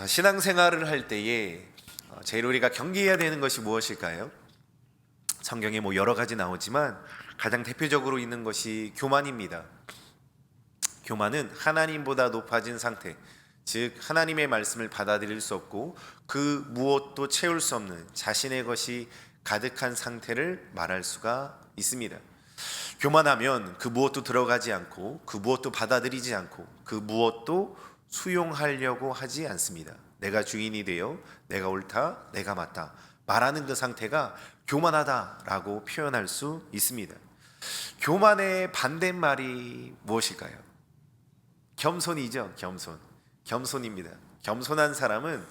신앙생활을 할 때에 제일 우리가 경계해야 되는 것이 무엇일까요? 성경에 여러 가지 나오지만 가장 대표적으로 있는 것이 교만입니다. 교만은 하나님보다 높아진 상태, 즉 하나님의 말씀을 받아들일 수 없고 그 무엇도 채울 수 없는 자신의 것이 가득한 상태를 말할 수가 있습니다. 교만하면 그 무엇도 들어가지 않고 그 무엇도 받아들이지 않고 그 무엇도 수용하려고 하지 않습니다. 내가 주인이 되어 내가 옳다, 내가 맞다 말하는 그 상태가 교만하다라고 표현할 수 있습니다. 교만의 반대말이 무엇일까요? 겸손이죠. 겸손입니다. 겸손한 사람은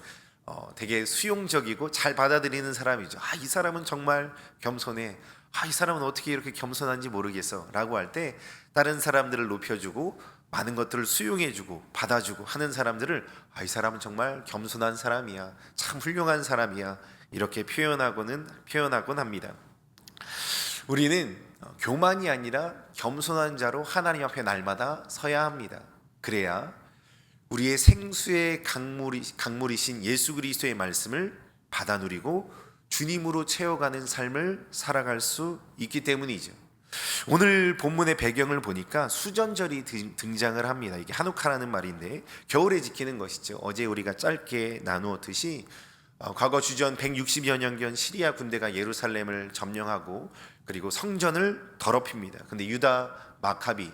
되게 수용적이고 잘 받아들이는 사람이죠. 이 사람은 정말 겸손해. 이 사람은 어떻게 이렇게 겸손한지 모르겠어 라고 할 때 다른 사람들을 높여주고 많은 것들을 수용해주고 받아주고 하는 사람들을 이 사람은 정말 겸손한 사람이야, 참 훌륭한 사람이야, 이렇게 표현하곤 합니다. 우리는 교만이 아니라 겸손한 자로 하나님 앞에 날마다 서야 합니다. 그래야 우리의 생수의 강물이신 예수 그리스도의 말씀을 받아 누리고 주님으로 채워가는 삶을 살아갈 수 있기 때문이죠. 오늘 본문의 배경을 보니까 수전절이 등장을 합니다. 이게 하누카라는 말인데 겨울에 지키는 것이죠. 어제 우리가 짧게 나누었듯이 과거 주전 160여 년경 시리아 군대가 예루살렘을 점령하고 그리고 성전을 더럽힙니다. 근데 유다 마카비,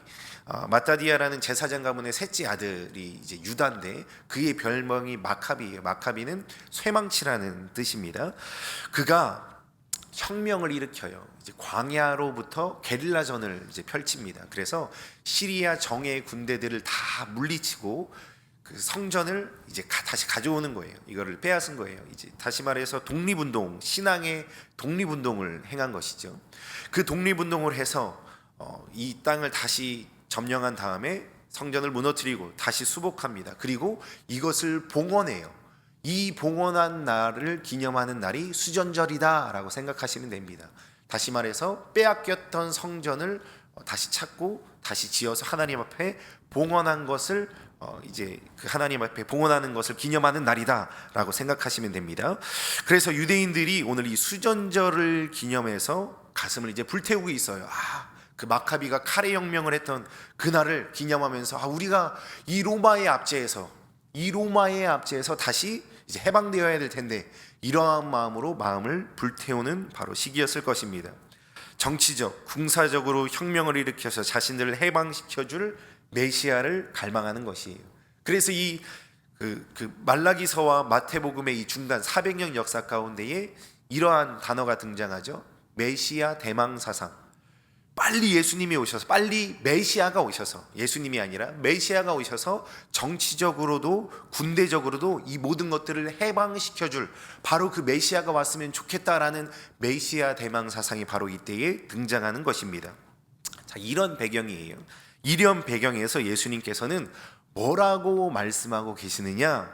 마따디아라는 제사장 가문의 셋째 아들이 이제 유다인데 그의 별명이 마카비예요. 마카비는 쇠망치라는 뜻입니다. 그가 혁명을 일으켜요. 이제 광야로부터 게릴라전을 이제 펼칩니다. 그래서 시리아 정예 군대들을 다 물리치고 그 성전을 이제 다시 가져오는 거예요. 이거를 빼앗은 거예요. 이제 다시 말해서 독립운동, 신앙의 독립운동을 행한 것이죠. 그 독립운동을 해서 이 땅을 다시 점령한 다음에 성전을 무너뜨리고 다시 수복합니다. 그리고 이것을 봉헌해요. 이 봉헌한 날을 기념하는 날이 수전절이다라고 생각하시면 됩니다. 다시 말해서 빼앗겼던 성전을 다시 찾고 다시 지어서 하나님 앞에 봉헌한 것을 이제 그 하나님 앞에 봉헌하는 것을 기념하는 날이다라고 생각하시면 됩니다. 그래서 유대인들이 오늘 이 수전절을 기념해서 가슴을 이제 불태우고 있어요. 그 마카비가 카레 혁명을 했던 그날을 기념하면서 우리가 이 로마의 압제에서 다시 이제 해방되어야 될 텐데 이러한 마음으로 마음을 불태우는 바로 시기였을 것입니다. 정치적, 군사적으로 혁명을 일으켜서 자신들을 해방시켜줄 메시아를 갈망하는 것이에요. 그래서 이 말라기서와 마태복음의 이 중간 400년 역사 가운데에 이러한 단어가 등장하죠. 메시아 대망사상. 빨리 예수님이 오셔서, 빨리 메시아가 오셔서, 예수님이 아니라 메시아가 오셔서 정치적으로도 군대적으로도 이 모든 것들을 해방시켜줄 바로 그 메시아가 왔으면 좋겠다라는 메시아 대망사상이 바로 이때에 등장하는 것입니다. 이런 배경이에요. 이런 배경에서 예수님께서는 뭐라고 말씀하고 계시느냐?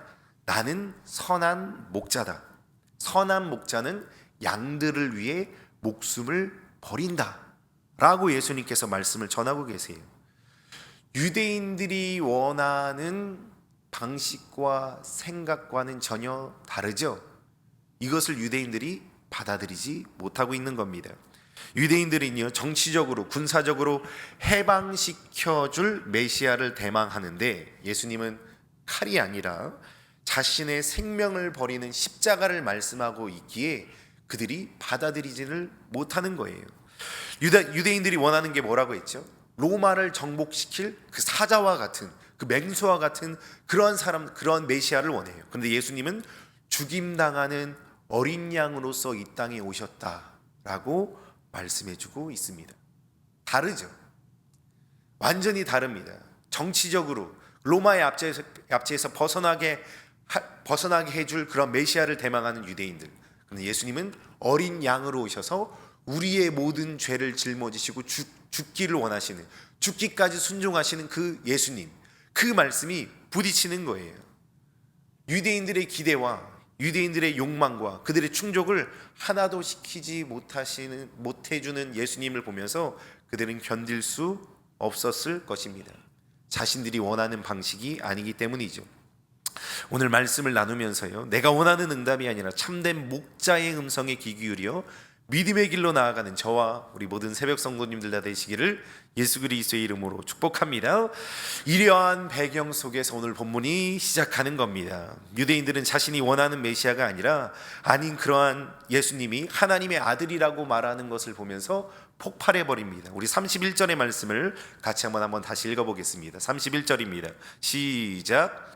나는 선한 목자다. 선한 목자는 양들을 위해 목숨을 버린다 라고 예수님께서 말씀을 전하고 계세요. 유대인들이 원하는 방식과 생각과는 전혀 다르죠. 이것을 유대인들이 받아들이지 못하고 있는 겁니다. 유대인들은요, 정치적으로 군사적으로 해방시켜줄 메시아를 대망하는데 예수님은 칼이 아니라 자신의 생명을 버리는 십자가를 말씀하고 있기에 그들이 받아들이지를 못하는 거예요. 유대인들이 원하는 게 뭐라고 했죠? 로마를 정복시킬 그 사자와 같은, 그 맹수와 같은 그런 사람, 그런 메시아를 원해요. 그런데 예수님은 죽임당하는 어린 양으로서 이 땅에 오셨다라고 말씀해주고 있습니다. 다르죠. 완전히 다릅니다. 정치적으로 로마의 압제에서 벗어나게 해줄 그런 메시아를 대망하는 유대인들. 그런데 예수님은 어린 양으로 오셔서 우리의 모든 죄를 짊어지시고 죽기를 원하시는, 죽기까지 순종하시는 그 예수님, 그 말씀이 부딪히는 거예요. 유대인들의 기대와 유대인들의 욕망과 그들의 충족을 하나도 시키지 못해주는 예수님을 보면서 그들은 견딜 수 없었을 것입니다. 자신들이 원하는 방식이 아니기 때문이죠. 오늘 말씀을 나누면서요, 내가 원하는 응답이 아니라 참된 목자의 음성에 귀 기울여 믿음의 길로 나아가는 저와 우리 모든 새벽 성도님들 다 되시기를 예수 그리스도의 이름으로 축복합니다. 이러한 배경 속에서 오늘 본문이 시작하는 겁니다. 유대인들은 자신이 원하는 메시아가 아니라 아닌 그러한 예수님이 하나님의 아들이라고 말하는 것을 보면서 폭발해 버립니다. 우리 31절의 말씀을 같이 한번 다시 읽어보겠습니다. 31절입니다. 시작.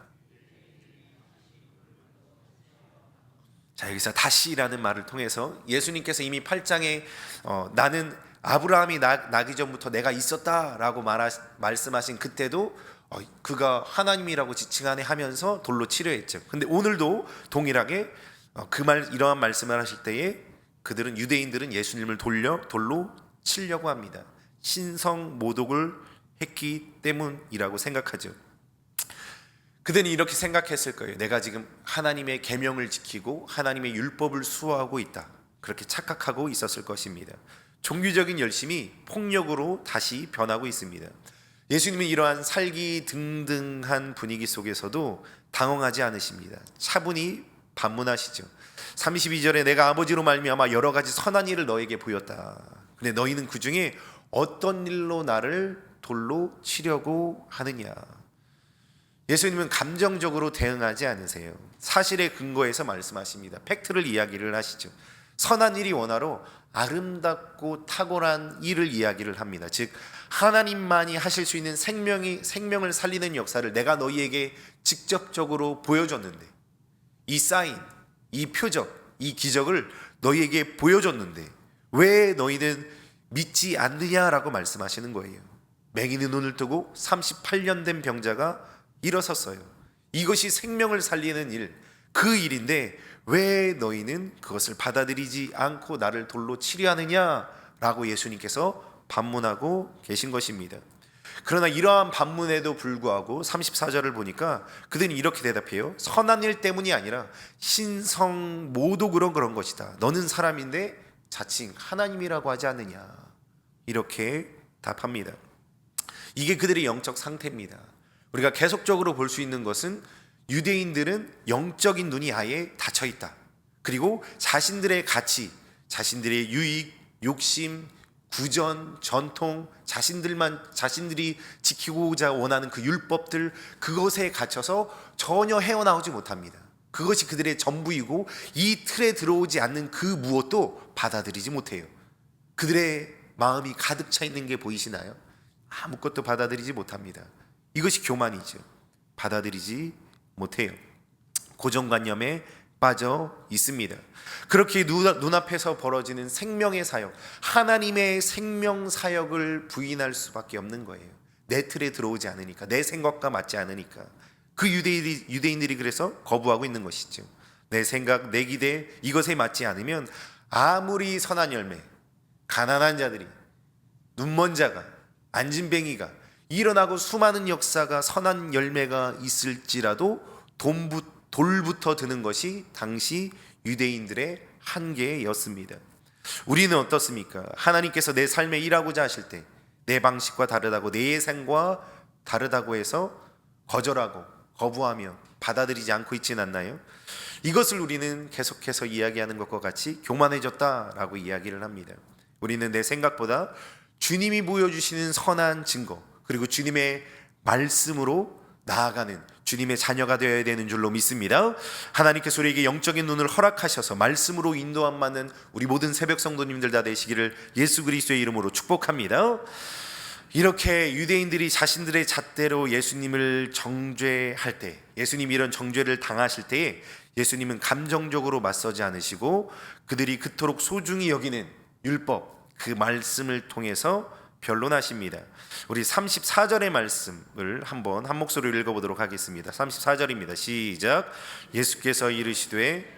자, 여기서 다시라는 말을 통해서 예수님께서 이미 8장에 나는 아브라함이 나기 전부터 내가 있었다라고 말씀하신 그때도 그가 하나님이라고 지칭하네 하면서 돌로 치려했죠. 근데 오늘도 동일하게 이러한 말씀을 하실 때에 그들은, 유대인들은 예수님을 돌로 치려고 합니다. 신성 모독을 했기 때문이라고 생각하죠. 그들은 이렇게 생각했을 거예요. 내가 지금 하나님의 계명을 지키고 하나님의 율법을 수호하고 있다, 그렇게 착각하고 있었을 것입니다. 종교적인 열심이 폭력으로 다시 변하고 있습니다. 예수님은 이러한 살기등등한 분위기 속에서도 당황하지 않으십니다. 차분히 반문하시죠. 32절에 내가 아버지로 말미암아 여러 가지 선한 일을 너에게 보였다. 근데 너희는 그 중에 어떤 일로 나를 돌로 치려고 하느냐. 예수님은 감정적으로 대응하지 않으세요. 사실에 근거해서 말씀하십니다. 팩트를 이야기를 하시죠. 선한 일이 원하로 아름답고 탁월한 일을 이야기를 합니다. 즉 하나님만이 하실 수 있는 생명을 살리는 역사를 내가 너희에게 직접적으로 보여줬는데, 이 사인, 이 표적, 이 기적을 너희에게 보여줬는데 왜 너희는 믿지 않느냐라고 말씀하시는 거예요. 맹인의 눈을 뜨고 38년 된 병자가 일어섰어요. 이것이 생명을 살리는 일, 그 일인데 왜 너희는 그것을 받아들이지 않고 나를 돌로 치려 하느냐라고 예수님께서 반문하고 계신 것입니다. 그러나 이러한 반문에도 불구하고 34절을 보니까 그들은 이렇게 대답해요. 선한 일 때문이 아니라 신성 모독으로 그런 것이다. 너는 사람인데 자칭 하나님이라고 하지 않느냐, 이렇게 답합니다. 이게 그들의 영적 상태입니다. 우리가 계속적으로 볼 수 있는 것은 유대인들은 영적인 눈이 아예 닫혀 있다. 그리고 자신들의 가치, 자신들의 유익, 욕심, 구전, 전통, 자신들이 지키고자 원하는 그 율법들, 그것에 갇혀서 전혀 헤어나오지 못합니다. 그것이 그들의 전부이고 이 틀에 들어오지 않는 그 무엇도 받아들이지 못해요. 그들의 마음이 가득 차 있는 게 보이시나요? 아무것도 받아들이지 못합니다. 이것이 교만이죠. 받아들이지 못해요. 고정관념에 빠져 있습니다. 그렇게 눈앞에서 벌어지는 생명의 사역, 하나님의 생명 사역을 부인할 수밖에 없는 거예요. 내 틀에 들어오지 않으니까, 내 생각과 맞지 않으니까. 그 유대인들이 그래서 거부하고 있는 것이죠. 내 생각, 내 기대, 이것에 맞지 않으면 아무리 선한 열매, 가난한 자들이, 눈먼 자가, 안진뱅이가 일어나고 수많은 역사가, 선한 열매가 있을지라도 돌부터 드는 것이 당시 유대인들의 한계였습니다. 우리는 어떻습니까? 하나님께서 내 삶에 일하고자 하실 때 내 방식과 다르다고, 내 예상과 다르다고 해서 거절하고 거부하며 받아들이지 않고 있지는 않나요? 이것을 우리는 계속해서 이야기하는 것과 같이 교만해졌다라고 이야기를 합니다. 우리는 내 생각보다 주님이 보여주시는 선한 증거, 그리고 주님의 말씀으로 나아가는 주님의 자녀가 되어야 되는 줄로 믿습니다. 하나님께서 우리에게 영적인 눈을 허락하셔서 말씀으로 인도함 받는 우리 모든 새벽 성도님들 다 되시기를 예수 그리스도의 이름으로 축복합니다. 이렇게 유대인들이 자신들의 잣대로 예수님을 정죄할 때, 예수님이 이런 정죄를 당하실 때에 예수님은 감정적으로 맞서지 않으시고 그들이 그토록 소중히 여기는 율법, 그 말씀을 통해서 변론하십니다. 우리 34절의 말씀을 한번 한 목소리로 읽어보도록 하겠습니다. 34절입니다. 시작. 예수께서 이르시되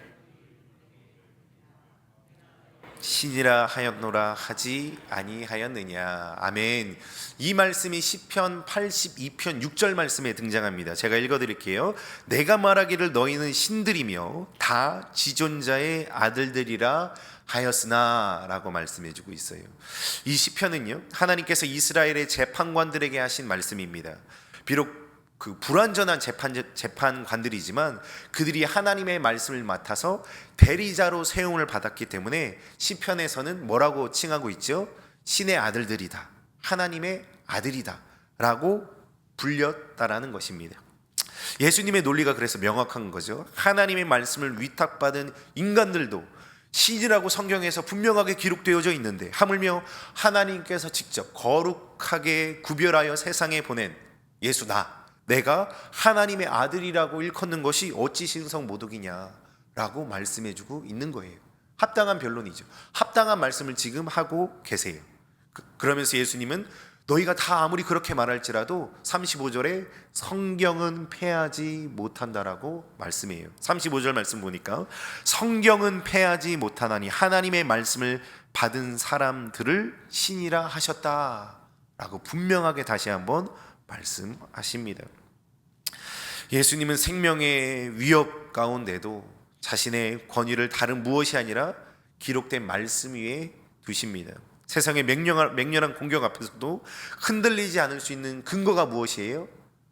신이라 하였노라 하지 아니하였느냐. 아멘. 이 말씀이 시편 82편 6절 말씀에 등장합니다. 제가 읽어드릴게요. 내가 말하기를 너희는 신들이며 다 지존자의 아들들이라 하였으나 라고 말씀해주고 있어요. 이 시편은요, 하나님께서 이스라엘의 재판관들에게 하신 말씀입니다. 비록 그 불완전한 재판관들이지만 그들이 하나님의 말씀을 맡아서 대리자로 세움을 받았기 때문에 시편에서는 뭐라고 칭하고 있죠? 신의 아들들이다, 하나님의 아들이다 라고 불렸다라는 것입니다. 예수님의 논리가 그래서 명확한 거죠. 하나님의 말씀을 위탁받은 인간들도 신이라고 성경에서 분명하게 기록되어져 있는데 하물며 하나님께서 직접 거룩하게 구별하여 세상에 보낸 예수 내가 하나님의 아들이라고 일컫는 것이 어찌 신성모독이냐라고 말씀해주고 있는 거예요. 합당한 변론이죠. 합당한 말씀을 지금 하고 계세요. 그러면서 예수님은 너희가 다 아무리 그렇게 말할지라도 35절에 성경은 패하지 못한다라고 말씀해요. 35절 말씀 보니까 성경은 패하지 못하나니 하나님의 말씀을 받은 사람들을 신이라 하셨다라고 분명하게 다시 한번 말씀하십니다. 예수님은 생명의 위협 가운데도 자신의 권위를 다른 무엇이 아니라 기록된 말씀 위에 두십니다. 세상의 맹렬한 공격 앞에서도 흔들리지 않을 수 있는 근거가 무엇이에요?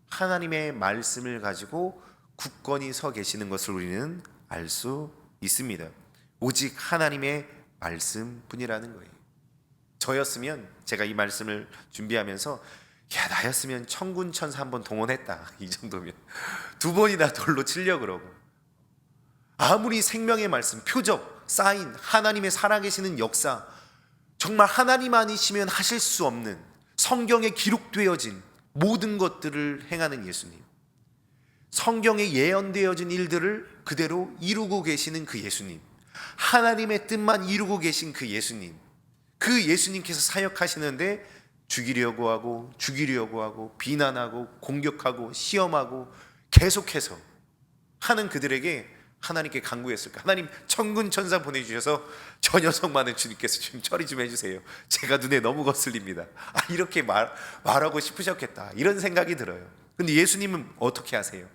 하나님의 말씀을 가지고 굳건히 서 계시는 것을 우리는 알 수 있습니다. 오직 하나님의 말씀뿐이라는 거예요. 저였으면, 제가 이 말씀을 준비하면서 나였으면 천군 천사 한 번 동원했다, 이 정도면 2번이나 돌로 치려고 그러고, 아무리 생명의 말씀, 표적, 사인, 하나님의 살아계시는 역사, 정말 하나님 아니시면 하실 수 없는 성경에 기록되어진 모든 것들을 행하는 예수님, 성경에 예언되어진 일들을 그대로 이루고 계시는 그 예수님, 하나님의 뜻만 이루고 계신 그 예수님, 그 예수님께서 사역하시는데 죽이려고 하고 비난하고 공격하고 시험하고 계속해서 하는 그들에게 하나님께 간구했을까? 하나님, 천군 천사 보내주셔서 저 녀석만은 주님께서 좀 처리 좀 해주세요. 제가 눈에 너무 거슬립니다. 이렇게 말하고 싶으셨겠다, 이런 생각이 들어요. 근데 예수님은 어떻게 하세요?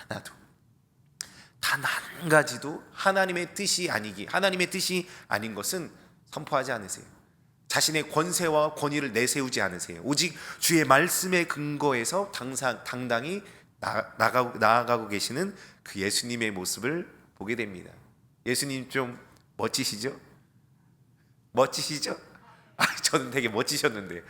하나도, 단 한 가지도 하나님의 뜻이 아닌 것은 선포하지 않으세요. 자신의 권세와 권위를 내세우지 않으세요. 오직 주의 말씀의 근거에서 당당히 나아가고 계시는 그 예수님의 모습을 보게 됩니다. 예수님 좀 멋지시죠? 저는 되게 멋지셨는데,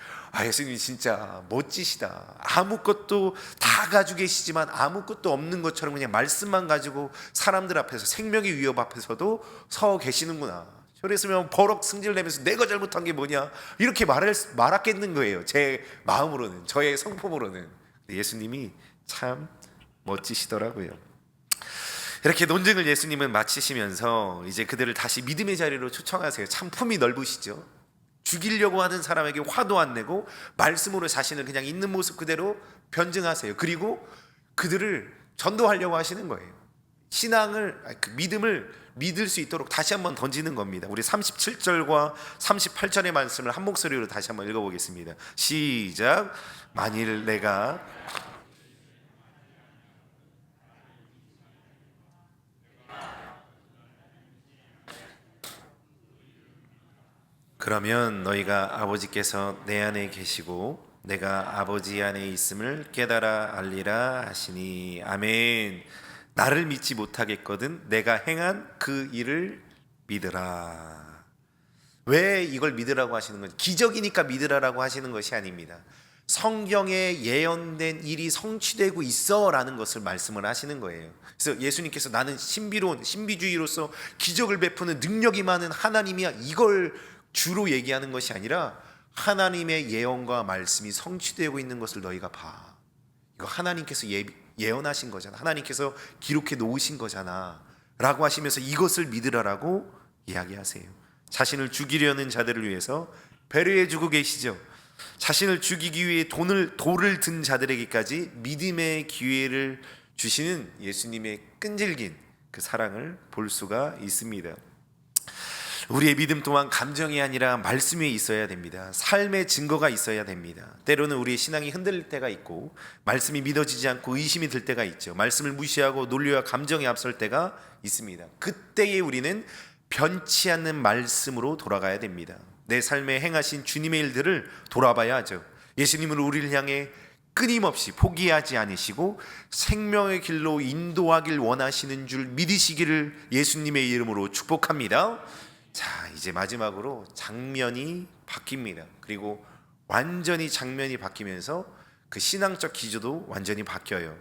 예수님 진짜 멋지시다. 아무것도 다 가지고 계시지만 아무것도 없는 것처럼 그냥 말씀만 가지고 사람들 앞에서, 생명의 위협 앞에서도 서 계시는구나. 그랬으면 버럭 승질내면서 내가 잘못한 게 뭐냐, 이렇게 말했겠는 거예요. 제 마음으로는, 저의 성품으로는. 예수님이 참 멋지시더라고요. 이렇게 논증을 예수님은 마치시면서 이제 그들을 다시 믿음의 자리로 초청하세요. 참 품이 넓으시죠. 죽이려고 하는 사람에게 화도 안 내고 말씀으로 자신을 그냥 있는 모습 그대로 변증하세요. 그리고 그들을 전도하려고 하시는 거예요. 믿음을 믿을 수 있도록 다시 한번 던지는 겁니다. 우리 37절과 38절의 말씀을 한 목소리로 다시 한번 읽어보겠습니다. 시작. 만일 내가 그러면 너희가 아버지께서 내 안에 계시고 내가 아버지 안에 있음을 깨달아 알리라 하시니. 아멘. 나를 믿지 못하겠거든 내가 행한 그 일을 믿으라. 왜 이걸 믿으라고 하시는 건지, 기적이니까 믿으라라고 하시는 것이 아닙니다. 성경에 예언된 일이 성취되고 있어라는 것을 말씀을 하시는 거예요. 그래서 예수님께서 나는 신비주의로서 기적을 베푸는 능력이 많은 하나님이야, 이걸 주로 얘기하는 것이 아니라 하나님의 예언과 말씀이 성취되고 있는 것을 너희가 봐. 이거 하나님께서 예언하신 거잖아, 하나님께서 기록해 놓으신 거잖아 라고 하시면서 이것을 믿으라라고 이야기하세요. 자신을 죽이려는 자들을 위해서 배려해 주고 계시죠. 자신을 죽이기 위해 돌을 든 자들에게까지 믿음의 기회를 주시는 예수님의 끈질긴 그 사랑을 볼 수가 있습니다. 우리의 믿음 또한 감정이 아니라 말씀 위에 있어야 됩니다. 삶의 증거가 있어야 됩니다. 때로는 우리의 신앙이 흔들릴 때가 있고 말씀이 믿어지지 않고 의심이 들 때가 있죠. 말씀을 무시하고 논리와 감정에 앞설 때가 있습니다. 그때에 우리는 변치 않는 말씀으로 돌아가야 됩니다. 내 삶에 행하신 주님의 일들을 돌아봐야 하죠. 예수님은 우리를 향해 끊임없이 포기하지 않으시고 생명의 길로 인도하길 원하시는 줄 믿으시기를 예수님의 이름으로 축복합니다. 자, 이제 마지막으로 장면이 바뀝니다. 그리고 완전히 장면이 바뀌면서 그 신앙적 기조도 완전히 바뀌어요.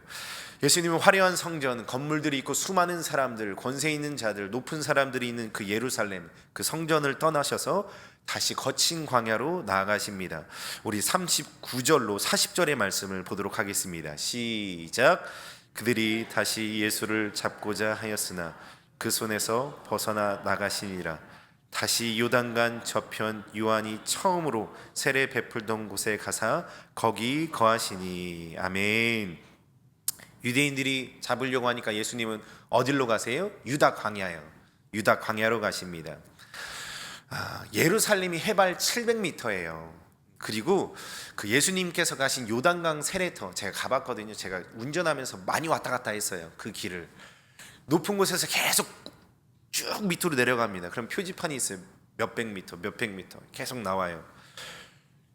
예수님은 화려한 성전, 건물들이 있고 수많은 사람들, 권세 있는 자들, 높은 사람들이 있는 그 예루살렘, 그 성전을 떠나셔서 다시 거친 광야로 나아가십니다. 우리 39절로 40절의 말씀을 보도록 하겠습니다. 시작. 그들이 다시 예수를 잡고자 하였으나 그 손에서 벗어나 나가시니라. 다시 요단강 저편 요한이 처음으로 세례 베풀던 곳에 가사 거기 거하시니. 아멘. 유대인들이 잡으려고 하니까 예수님은 어디로 가세요? 유다 광야요. 유다 광야로 가십니다. 예루살렘이 해발 700m예요. 그리고 그 예수님께서 가신 요단강 세례터 제가 가봤거든요. 제가 운전하면서 많이 왔다 갔다 했어요. 그 길을 높은 곳에서 계속 쭉 밑으로 내려갑니다. 그럼 표지판이 있어요. 몇백 미터, 몇백 미터 계속 나와요.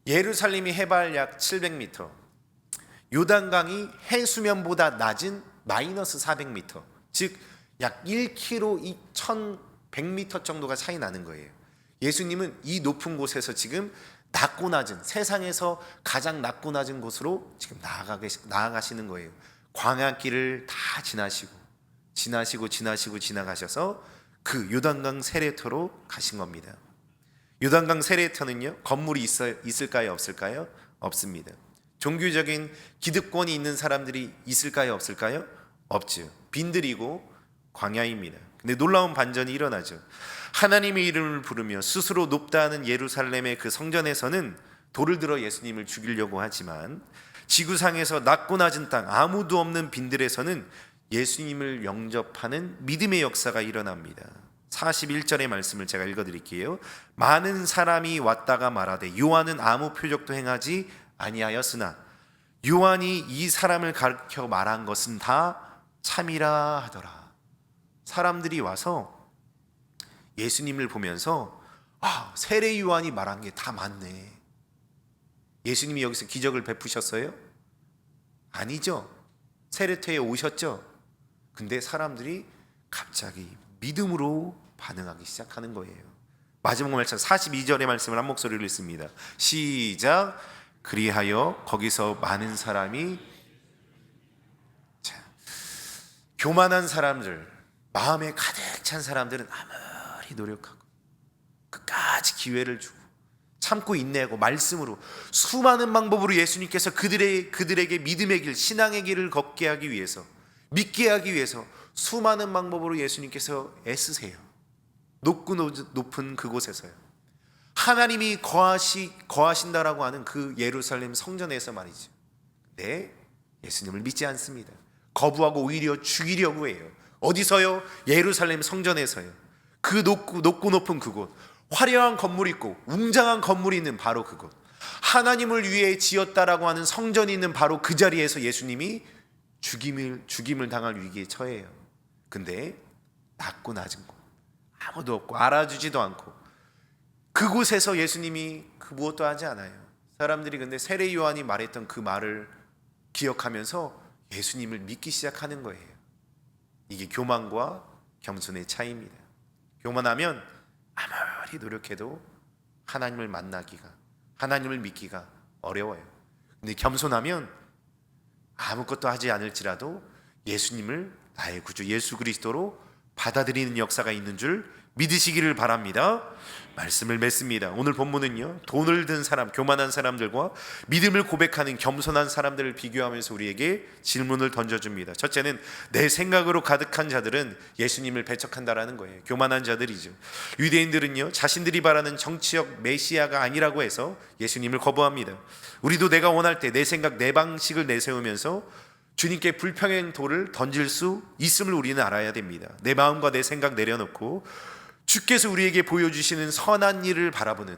예루살렘이 해발 약 700m, 요단강이 해수면보다 낮은 마이너스 400m, 즉 약 1km 2100m 정도가 차이 나는 거예요. 예수님은 이 높은 곳에서 지금 낮고 낮은, 세상에서 가장 낮고 낮은 곳으로 지금 나아가시는 거예요. 광야길을 다 지나가셔서 그 요단강 세례터로 가신 겁니다. 요단강 세례터는요, 건물이 있을까요? 없을까요? 없습니다. 종교적인 기득권이 있는 사람들이 있을까요? 없을까요? 없죠. 빈들이고 광야입니다. 근데 놀라운 반전이 일어나죠. 하나님의 이름을 부르며 스스로 높다 하는 예루살렘의 그 성전에서는 돌을 들어 예수님을 죽이려고 하지만 지구상에서 낮고 낮은 땅 아무도 없는 빈들에서는 예수님을 영접하는 믿음의 역사가 일어납니다. 41절의 말씀을 제가 읽어드릴게요. 많은 사람이 왔다가 말하되 요한은 아무 표적도 행하지 아니하였으나 요한이 이 사람을 가르쳐 말한 것은 다 참이라 하더라. 사람들이 와서 예수님을 보면서 세례 요한이 말한 게 다 맞네. 예수님이 여기서 기적을 베푸셨어요? 아니죠. 세례터에 오셨죠. 근데 사람들이 갑자기 믿음으로 반응하기 시작하는 거예요. 마지막 말씀 42절의 말씀을 한 목소리로 읽습니다. 시작. 그리하여 거기서 많은 사람이, 교만한 사람들, 마음에 가득 찬 사람들은 아무리 노력하고 끝까지 기회를 주고 참고 인내하고 말씀으로 수많은 방법으로 예수님께서 그들에게 믿음의 길, 신앙의 길을 걷게 하기 위해서, 믿게 하기 위해서 수많은 방법으로 예수님께서 애쓰세요. 높고 높은 그곳에서요. 하나님이 거하신다라고 하는 그 예루살렘 성전에서 말이죠. 네, 예수님을 믿지 않습니다. 거부하고 오히려 죽이려고 해요. 어디서요? 예루살렘 성전에서요. 그 높고 높은 그곳, 화려한 건물이 있고 웅장한 건물이 있는 바로 그곳, 하나님을 위해 지었다라고 하는 성전이 있는 바로 그 자리에서 예수님이 죽임을 당할 위기에 처해요. 근데 낮고 낮은 곳, 아무도 없고 알아주지도 않고 그곳에서 예수님이 그 무엇도 하지 않아요. 사람들이 근데 세례 요한이 말했던 그 말을 기억하면서 예수님을 믿기 시작하는 거예요. 이게 교만과 겸손의 차이입니다. 교만하면 아무리 노력해도 하나님을 만나기가, 하나님을 믿기가 어려워요. 근데 겸손하면 아무것도 하지 않을지라도 예수님을 나의 구주 예수 그리스도로 받아들이는 역사가 있는 줄 믿으시기를 바랍니다. 말씀을 맺습니다. 오늘 본문은요, 돈을 든 사람, 교만한 사람들과 믿음을 고백하는 겸손한 사람들을 비교하면서 우리에게 질문을 던져줍니다. 첫째는 내 생각으로 가득한 자들은 예수님을 배척한다라는 거예요. 교만한 자들이죠. 유대인들은요, 자신들이 바라는 정치적 메시아가 아니라고 해서 예수님을 거부합니다. 우리도 내가 원할 때 내 생각, 내 방식을 내세우면서 주님께 불평의 돌을 던질 수 있음을 우리는 알아야 됩니다. 내 마음과 내 생각 내려놓고 주께서 우리에게 보여주시는 선한 일을 바라보는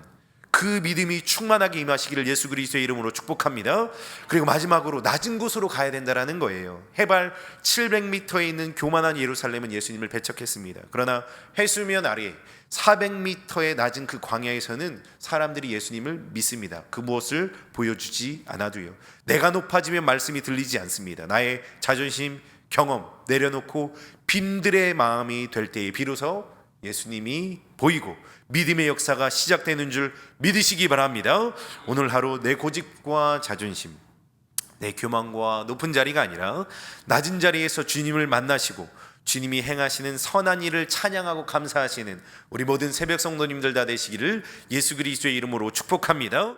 그 믿음이 충만하게 임하시기를 예수 그리스도의 이름으로 축복합니다. 그리고 마지막으로 낮은 곳으로 가야 된다라는 거예요. 해발 700m에 있는 교만한 예루살렘은 예수님을 배척했습니다. 그러나 해수면 아래 400m의 낮은 그 광야에서는 사람들이 예수님을 믿습니다. 그 무엇을 보여주지 않아도요. 내가 높아지면 말씀이 들리지 않습니다. 나의 자존심, 경험 내려놓고 빈들의 마음이 될 때에 비로소 예수님이 보이고 믿음의 역사가 시작되는 줄 믿으시기 바랍니다. 오늘 하루 내 고집과 자존심, 내 교만과 높은 자리가 아니라 낮은 자리에서 주님을 만나시고 주님이 행하시는 선한 일을 찬양하고 감사하시는 우리 모든 새벽 성도님들 다 되시기를 예수 그리스도의 이름으로 축복합니다.